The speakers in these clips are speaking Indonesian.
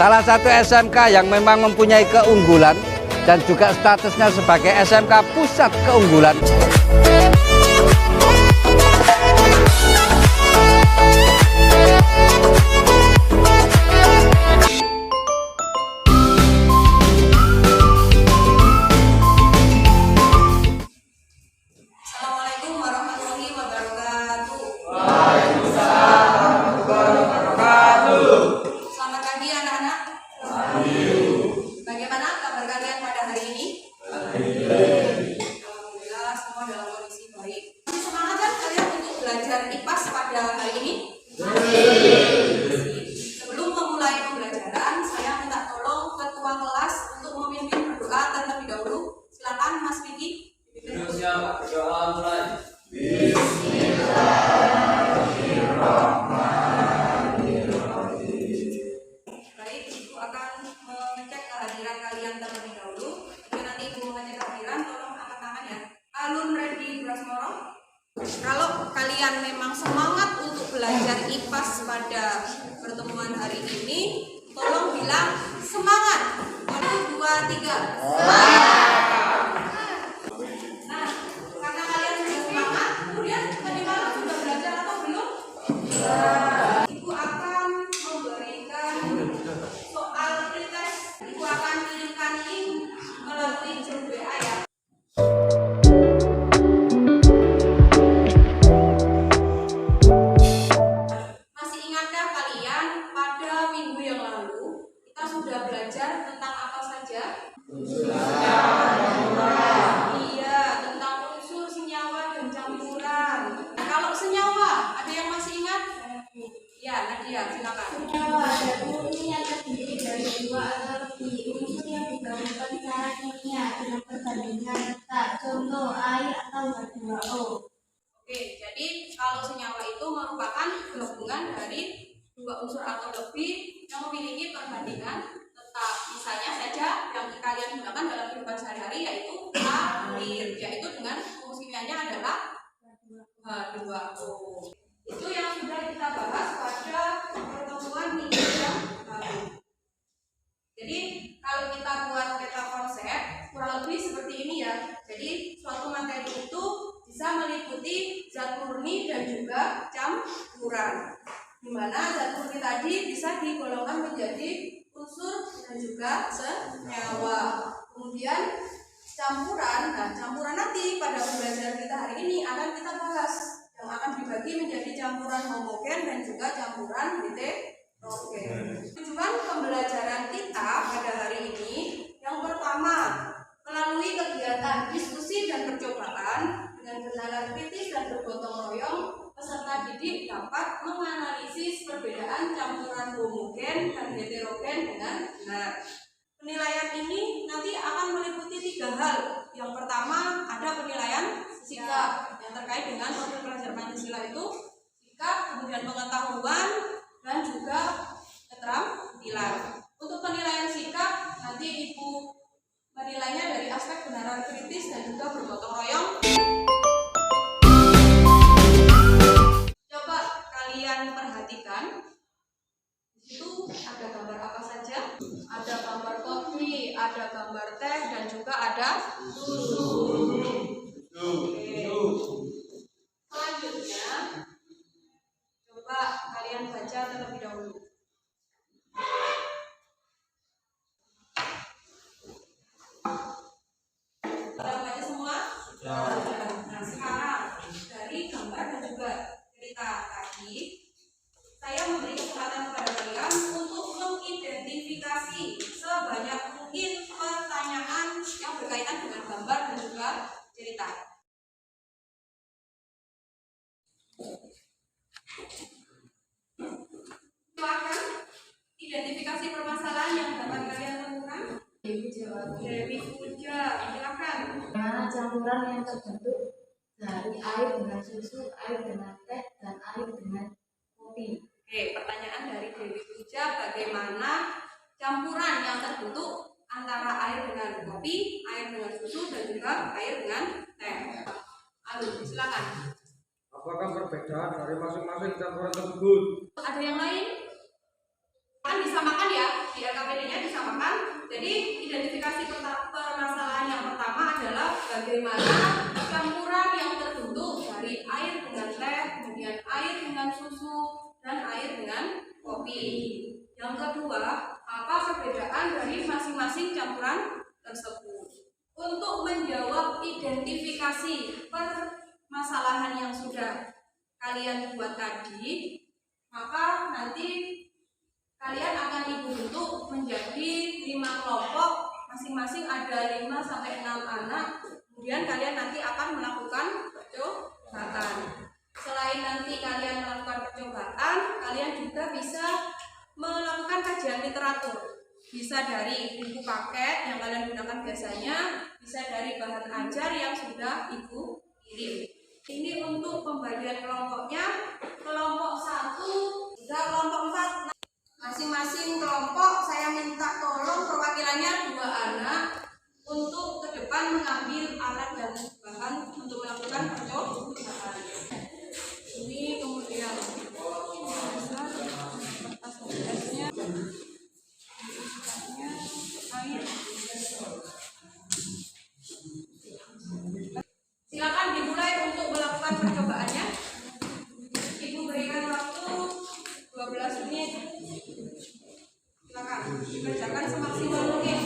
salah satu SMK yang memang mempunyai keunggulan dan juga statusnya sebagai SMK pusat keunggulan. Assalamualaikum warahmatullahi wabarakatuh. Waalaikumsalam warahmatullahi wabarakatuh. Selamat pagi anak-anak. Bagaimana kabar kalian pada hari ini? Alhamdulillah semua dalam kondisi baik. Semangat kan kalian untuk belajar IPAS pada hari ini? Sebelum memulai pembelajaran, saya minta tolong ketua kelas untuk memimpin berdoa terlebih dahulu. Silakan Mas Vicky. Siap, berdoa mulai. Baik, Ibu akan mengecek kehadiran kalian terlebih dahulu. Jika nanti Ibu mengecek kehadiran, tolong angkat tangan ya. Alun Ready Brasmoro. Kalau kalian memang semangat untuk belajar IPAS pada pertemuan hari ini, tolong bilang semangat. 1, 2, 3. Nah, karena kalian sudah semangat, kemudian tadi malam sudah belajar atau belum? Ibu akan memberikan soal pretest. Ibu akan kirimkan link melalui grup WA ya. Masih ingatkah kalian pada minggu yang lalu kita sudah belajar tentang apa saja? Iya, tentang unsur, senyawa, dan campuran. Nah, kalau senyawa, ada yang masih ingat? Ya, Nadia, silakan. Senyawa dan murni yang terdiri dari dua atau lebih unsur yang digabungkan secara kimia dengan perbandingan tetap. Contoh air atau H2O. Oke, jadi kalau senyawa itu merupakan gabungan dari dua unsur atau lebih yang memiliki perbandingan tetap. Misalnya saja yang kalian gunakan dalam kehidupan sehari-hari yaitu air, yaitu dengan rumus kimianya adalah H2O. Itu yang sudah kita bahas pada pertemuan minggu yang lalu. Jadi kalau kita buat peta konsep kurang lebih seperti ini ya. Jadi suatu materi itu bisa meliputi zat murni dan juga campuran. Di mana zat murni tadi bisa digolongkan menjadi unsur dan juga senyawa. Kemudian campuran, nah campuran nanti pada pembelajaran kita hari ini akan kita bahas yang akan dibagi menjadi campuran homogen dan juga campuran heterogen. Tujuan pembelajaran kita pada hari ini yang pertama melalui kegiatan diskusi dan percobaan dengan kenalan kritis dan bergotong royong, peserta didik dapat menganalisis perbedaan campuran homogen dan heterogen dengan benar. Penilaian ini nanti akan meliputi 3 hal. Yang pertama ada penilaian sikap yang terkait dengan profil pelajar Pancasila itu sikap, kemudian pengetahuan dan juga keterampilan. Untuk penilaian sikap nanti Ibu menilainya dari aspek kebenaran kritis dan juga bergotong royong. Coba kalian perhatikan. Di situ ada gambar apa saja? Ada gambar kopi, ada gambar teh, dan juga ada susu. Oke. Selanjutnya, coba kalian baca terlebih dahulu. Sudah baca semua? Nah, sekarang dari gambar dan juga cerita tadi, saya memberi kesempatan kepada kalian untuk mengidentifikasi sebanyak mungkin pertanyaan yang berkaitan dengan gambar dan juga cerita. Silakan identifikasi permasalahan yang dapat kalian temukan. Dewi Puja, silakan. Bagaimana campuran yang terbentuk dari air dengan susu, air dengan teh, dan air dengan kopi? Oke, pertanyaan dari Dewi Puja, bagaimana campuran yang terbentuk antara air dengan kopi, air dengan susu, dan juga air dengan teh? Alun, silakan. Apakah perbedaan dari masing-masing campuran tersebut? Ada yang lain? Kan disamakan ya, di LKPD-nya disamakan. Jadi identifikasi permasalahan yang pertama adalah bagaimana campuran yang terbentuk dari air dengan teh, kemudian air dengan susu, dan air dengan kopi. Yang kedua, apa perbedaan dari masing-masing campuran tersebut? Untuk menjawab identifikasi permasalahan yang sudah kalian buat tadi, maka nanti kalian akan ibu bentuk menjadi 5 kelompok, masing-masing ada 5 sampai 6 anak. Kemudian kalian nanti akan melakukan percobaan. Selain nanti kalian melakukan percobaan, kalian juga bisa melakukan kajian literatur. Bisa dari buku paket yang kalian gunakan biasanya, bisa dari bahan ajar yang sudah ibu kirim. Ini untuk pembagian kelompoknya. Kelompok 1 hingga kelompok 4. Masing-masing kelompok saya minta tolong perwakilannya 2 anak untuk ke depan mengambil alat dan bahan untuk melakukan percobaan. Ini kemudian kertas tugasnya, air. Silakan dimulai untuk melakukan percobaannya. Ibu berikan waktu 12 menit. Silakan dikerjakan semaksimal mungkin.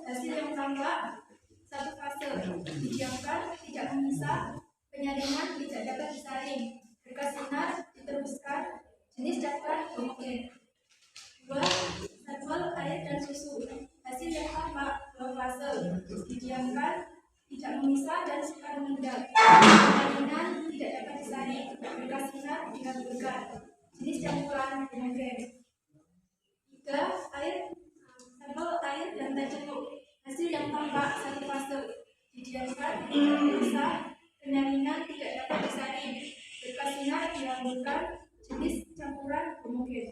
hasil yang sama, satu fase, didiamkan, tidak memisah, penyaringan tidak dapat disaring, berkas sinar diteruskan, jenis daftar homogen. 2. Jadwal air dan susu, hasil yang sama, dua fase, didiamkan, tidak memisah dan suka mengendap, penyaringan tidak dapat disaring, berkas sinar dikabulkan, jenis campuran homogen. 3. Sampel air dan teh jeruk, hasil yang tampak satu fase, didiamkan, tidak bisa, penyaringan tidak dapat disaring, berkas sinar dihamburkan, jenis campuran homogen.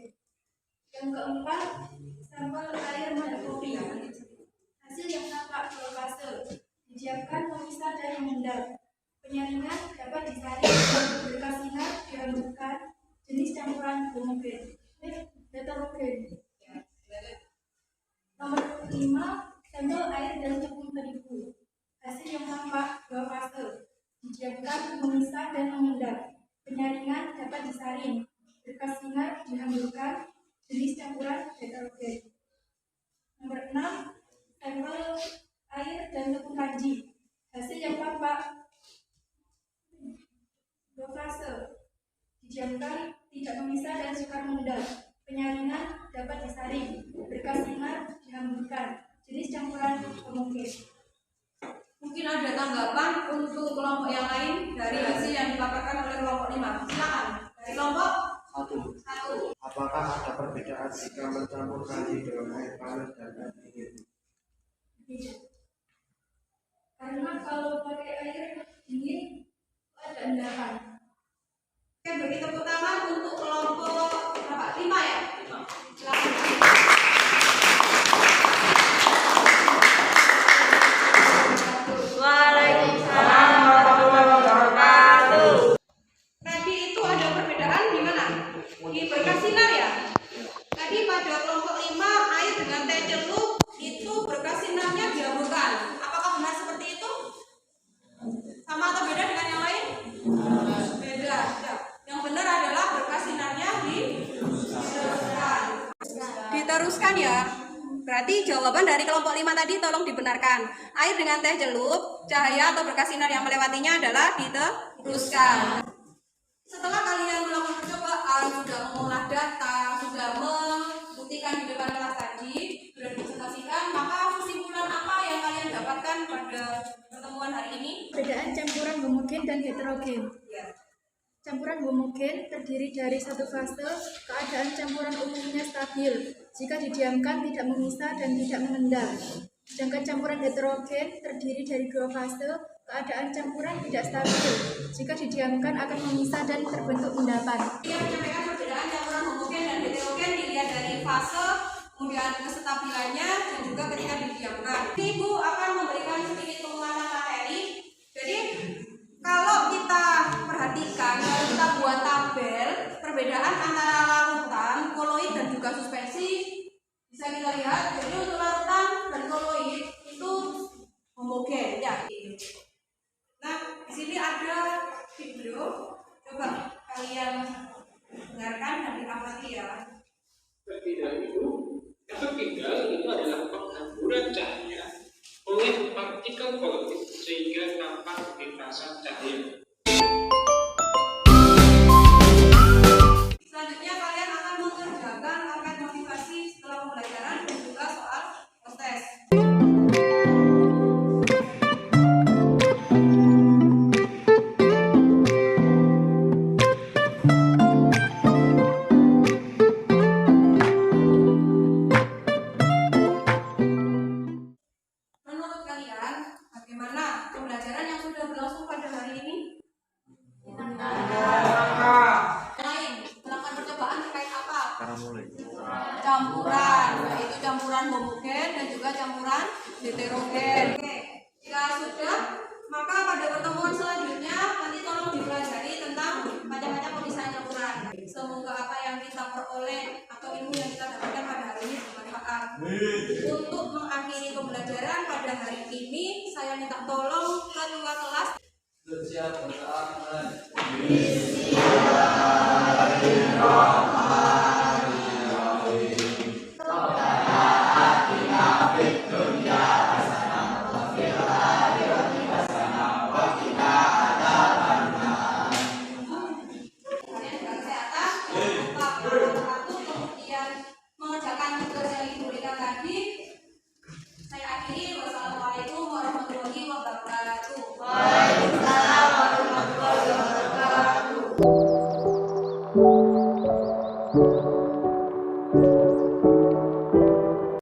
Yang keempat, sampel air mata kopi. Hasil yang tampak dua fase, didiamkan, memisah dan mengendap. Penyaringan dapat disaring, berkas sinar dihamburkan, jenis campuran homogen. Heterogen. Nomor 5, sampel air dan tepung terigu. Hasil yang tampak dua fase, didiamkan, memisah dan mengendap. Penyaringan dapat disaring, berkas sinar dihamburkan, jenis campuran heterogen. Nomor 6, sampel air dan tepung kanji. Hasil yang tampak dua fase, didiamkan, tidak memisah dan sukar mengendap. Penyaringan dapat disaring, berkas sinar dihamburkan, jenis campuran homogen. Mungkin ada tanggapan untuk kelompok yang lain dari hasil yang dipaparkan oleh kelompok 5. Silakan. Dari kelompok 1. Apakah ada perbedaan jika mencampur kanji dengan air panas dan air dingin? Tidak. Karena kalau pakai air dingin ada endapan. Oke, beri tepuk tangan untuk kelompok berapa? 5 ya? Silakan. Waalaikumsalam warahmatullahi wabarakatuh. Tadi itu ada perbedaan di mana? Di berkas sinar ya? Tadi pada kelompok 5 air dengan teh celup itu berkas sinarnya dihamburkan. Apakah benar seperti itu? Sama atau beda dengan yang lain? Beda. Ya. Yang benar adalah berkas sinarnya diteruskan. Diteruskan ya. Berarti jawaban dari kelompok 5 tadi tolong dibenarkan. Air dengan teh celup, cahaya atau berkas sinar yang melewatinya adalah diteruskan. Setelah kalian melakukan percobaan, sudah mengolah data, sudah membuktikan di depan kelas tadi, sudah dipresentasikan, maka kesimpulan apa yang kalian dapatkan pada pertemuan hari ini? Perbedaan campuran homogen dan heterogen. Ya. Campuran homogen terdiri dari satu fase, keadaan campuran umumnya stabil, jika didiamkan tidak memisah dan tidak mengendap. Sedangkan campuran heterogen terdiri dari dua fase, keadaan campuran tidak stabil, jika didiamkan akan memisah dan terbentuk endapan. Yang menyampaikan perbedaan campuran homogen dan heterogen dilihat dari fase, kemudian kestabilannya, dan juga ketika didiamkan. Ibu akan memberikan sedikit penguatan materi. Jadi kalau kita perhatikan, kalau kita buat tabel perbedaan antara larutan, koloid dan juga suspensi, bisa kita lihat. Jadi untuk larutan dan koloid itu homogen ya. Nah, di sini ada video. Coba kalian dengarkan dan diamati ya. Perbedaan itu adalah penghamburan cahaya oleh partikel koloid sehingga nampak lintasan cahaya. Selanjutnya kalian akan mengerjakan angkat motivasi setelah pembelajaran dan juga soal tes. Menurut kalian, bagaimana pembelajaran yang sudah berlangsung pada hari ini? Lain, melakukan percobaan terkait apa? Campuran, yaitu campuran homogen dan juga campuran heterogen. Oke, jika sudah, maka pada pertemuan selanjutnya nanti tolong dipelajari tentang macam-macam pemisahan campuran. Semoga apa yang kita peroleh atau ilmu yang kita dapatkan pada hari ini bermanfaat. Untuk mengakhiri pembelajaran pada hari ini, saya minta tolong ketua kelas Siap, bersama. Bismillahirrahmanirrahim.